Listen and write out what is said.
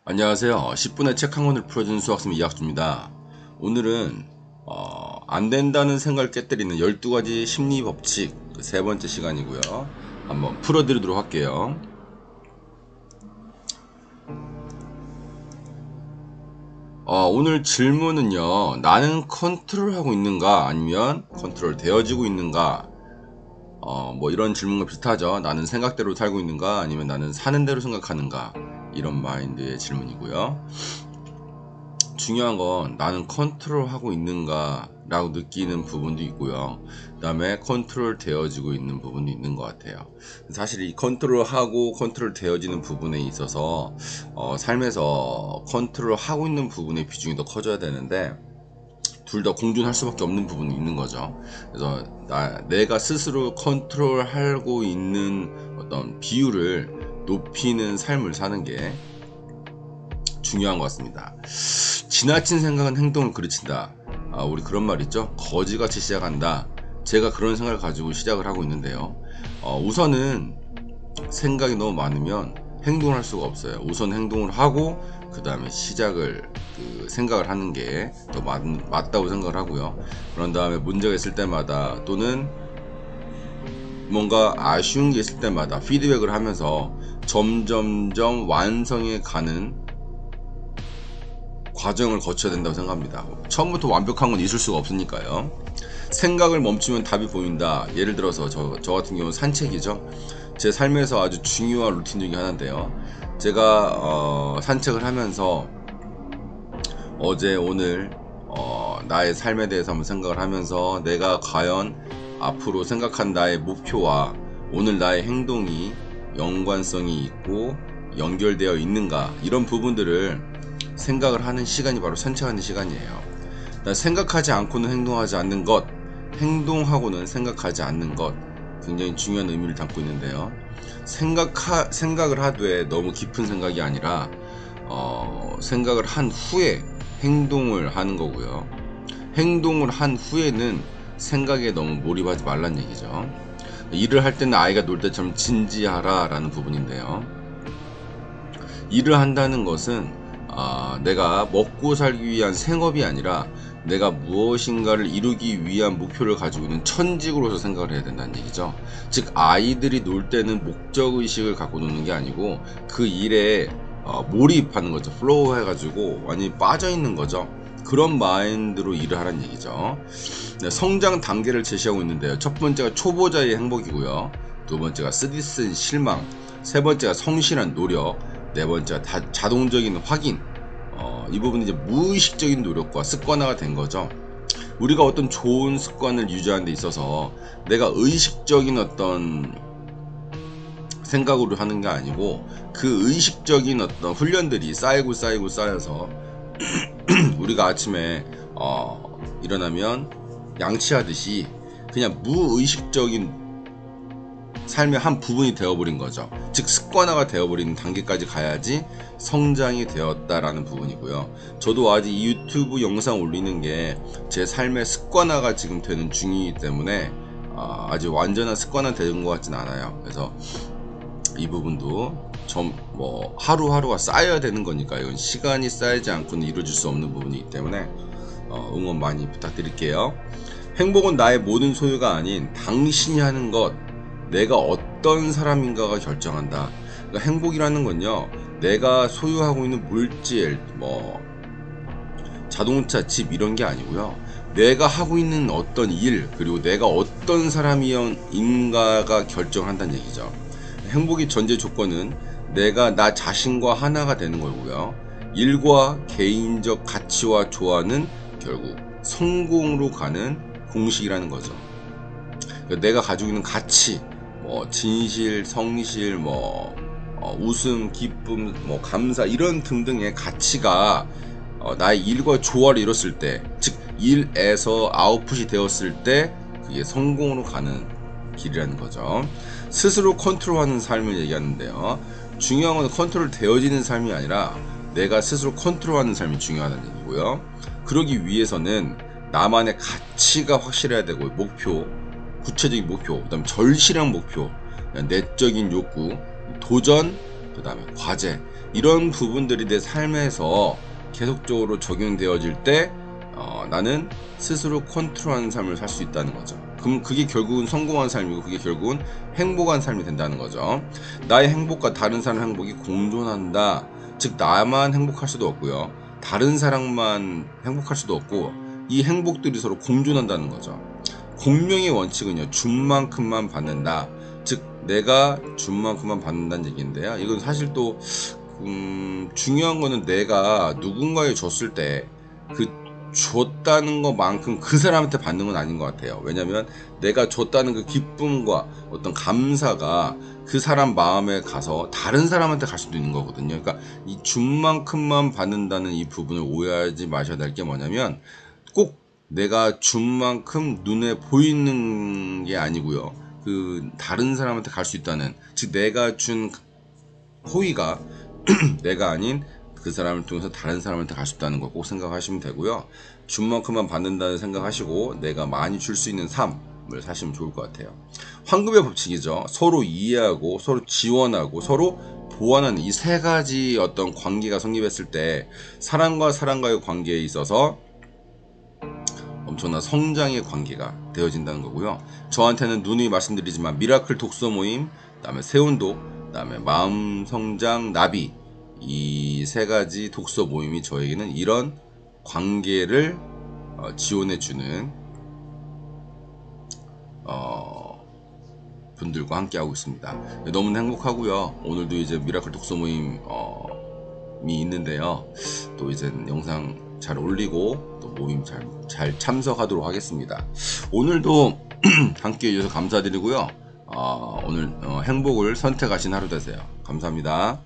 안녕하세요. 10분의 책 한 권을 풀어주는 수학생 이학주입니다. 오늘은 안 된다는 생각을 깨뜨리는 12가지 심리 법칙 세 번째 시간이고요. 한번 풀어드리도록 할게요. 오늘 질문은요. 나는 컨트롤하고 있는가 아니면 컨트롤 되어지고 있는가? 뭐 이런 질문과 비슷하죠. 나는 생각대로 살고 있는가 아니면 나는 사는 대로 생각하는가? 이런 마인드의 질문이고요. 중요한 건 나는 컨트롤하고 있는가 라고 느끼는 부분도 있고요. 그 다음에 컨트롤 되어지고 있는 부분도 있는 것 같아요. 사실 이 컨트롤하고 컨트롤 되어지는 부분에 있어서 삶에서 컨트롤하고 있는 부분의 비중이 더 커져야 되는데 둘 다 공존할 수밖에 없는 부분이 있는 거죠. 그래서 내가 스스로 컨트롤하고 있는 어떤 비율을 높이는 삶을 사는 게 중요한 것 같습니다. 지나친 생각은 행동을 그르친다. 우리 그런 말 있죠? 거지같이 시작한다. 제가 그런 생각을 가지고 시작을 하고 있는데요. 우선은 생각이 너무 많으면 행동을 할 수가 없어요. 우선 행동을 하고 그 다음에 생각을 하는 게 더 맞다고 생각을 하고요. 그런 다음에 문제가 있을 때마다 또는 뭔가 아쉬운 게 있을 때마다 피드백을 하면서 점점점 완성해 가는 과정을 거쳐야 된다고 생각합니다. 처음부터 완벽한 건 있을 수가 없으니까요. 생각을 멈추면 답이 보인다. 예를 들어서 저 같은 경우는 산책이죠. 제 삶에서 아주 중요한 루틴 중에 하나인데요. 제가 산책을 하면서 어제 오늘 나의 삶에 대해서 한번 생각을 하면서 내가 과연 앞으로 생각한 나의 목표와 오늘 나의 행동이 연관성이 있고 연결되어 있는가, 이런 부분들을 생각을 하는 시간이 바로 산책하는 시간이에요. 생각하지 않고는 행동하지 않는 것, 행동하고는 생각하지 않는 것, 굉장히 중요한 의미를 담고 있는데요. 생각을 하되 너무 깊은 생각이 아니라 생각을 한 후에 행동을 하는 거고요. 행동을 한 후에는 생각에 너무 몰입하지 말란 얘기죠. 일을 할 때는 아이가 놀 때처럼 진지하라 라는 부분인데요. 일을 한다는 것은 내가 먹고 살기 위한 생업이 아니라 내가 무엇인가를 이루기 위한 목표를 가지고 있는 천직으로서 생각을 해야 된다는 얘기죠. 즉 아이들이 놀 때는 목적의식을 갖고 노는 게 아니고 그 일에 몰입하는 거죠. 플로우 해가지고 완전히 빠져있는 거죠. 그런 마인드로 일을 하라는 얘기죠. 성장 단계를 제시하고 있는데요. 첫 번째가 초보자의 행복이고요. 두 번째가 쓰디쓴 실망, 세 번째가 성실한 노력, 네 번째가 자동적인 확인. 이 부분은 이제 무의식적인 노력과 습관화가 된 거죠. 우리가 어떤 좋은 습관을 유지하는 데 있어서 내가 의식적인 어떤 생각으로 하는 게 아니고 그 의식적인 어떤 훈련들이 쌓여서 우리가 아침에 일어나면 양치하듯이 그냥 무의식적인 삶의 한 부분이 되어버린 거죠. 즉 습관화가 되어버리는 단계까지 가야지 성장이 되었다라는 부분이고요. 저도 아직 이 유튜브 영상 올리는 게 제 삶의 습관화가 지금 되는 중이기 때문에 아직 완전한 습관화 되는 것 같진 않아요. 그래서 이 부분도 하루하루가 쌓여야 되는 거니까 이건 시간이 쌓이지 않고는 이루어질 수 없는 부분이기 때문에 응원 많이 부탁드릴게요. 행복은 나의 모든 소유가 아닌 당신이 하는 것, 내가 어떤 사람인가가 결정한다. 그러니까 행복이라는 건요, 내가 소유하고 있는 물질, 자동차, 집 이런 게 아니고요. 내가 하고 있는 어떤 일, 그리고 내가 어떤 사람인가가 결정한다는 얘기죠. 행복의 전제 조건은 내가 나 자신과 하나가 되는 거고요. 일과 개인적 가치와 조화는 결국 성공으로 가는 공식이라는 거죠. 그러니까 내가 가지고 있는 가치, 진실, 성실, 웃음, 기쁨, 감사 이런 등등의 가치가 나의 일과 조화를 이뤘을 때, 즉 일에서 아웃풋이 되었을 때 그게 성공으로 가는 길이라는 거죠. 스스로 컨트롤하는 삶을 얘기하는데요. 중요한 건 컨트롤 되어지는 삶이 아니라 내가 스스로 컨트롤하는 삶이 중요하다는 얘기고요. 그러기 위해서는 나만의 가치가 확실해야 되고, 목표, 구체적인 목표, 그 다음에 절실한 목표, 내적인 욕구, 도전, 그 다음에 과제, 이런 부분들이 내 삶에서 계속적으로 적용되어질 때 나는 스스로 컨트롤하는 삶을 살 수 있다는 거죠. 그럼 그게 결국은 성공한 삶이고 그게 결국은 행복한 삶이 된다는 거죠. 나의 행복과 다른 사람의 행복이 공존한다. 즉 나만 행복할 수도 없고요. 다른 사람만 행복할 수도 없고 이 행복들이 서로 공존한다는 거죠. 공명의 원칙은요. 준 만큼만 받는다. 즉 내가 준 만큼만 받는다는 얘기인데요. 이건 사실 또 중요한 거는 내가 누군가에 줬을 때 그 줬다는 것만큼 그 사람한테 받는 건 아닌 것 같아요. 왜냐면 내가 줬다는 그 기쁨과 어떤 감사가 그 사람 마음에 가서 다른 사람한테 갈 수도 있는 거거든요. 그러니까 이 준 만큼만 받는다는 이 부분을 오해하지 마셔야 될 게 뭐냐면 꼭 내가 준 만큼 눈에 보이는 게 아니고요. 그 다른 사람한테 갈 수 있다는, 즉 내가 준 호의가 내가 아닌 그 사람을 통해서 다른 사람한테 갈 수 있다는 거 꼭 생각하시면 되고요. 준 만큼만 받는다는 생각하시고 내가 많이 줄 수 있는 삶을 사시면 좋을 것 같아요. 황금의 법칙이죠. 서로 이해하고 서로 지원하고 서로 보완하는 이 세 가지 어떤 관계가 성립했을 때 사람과 사람과의 관계에 있어서 엄청난 성장의 관계가 되어진다는 거고요. 저한테는 누누이 말씀드리지만 미라클 독서 모임, 그다음에 세운독, 그다음에 마음 성장 나비, 이 세 가지 독서 모임이 저에게는 이런 관계를 지원해주는 분들과 함께하고 있습니다. 너무 행복하고요. 오늘도 이제 미라클 독서 모임이 있는데요. 또 이제 영상 잘 올리고 또 모임 잘 참석하도록 하겠습니다. 오늘도 함께 해주셔서 감사드리고요. 오늘 행복을 선택하신 하루 되세요. 감사합니다.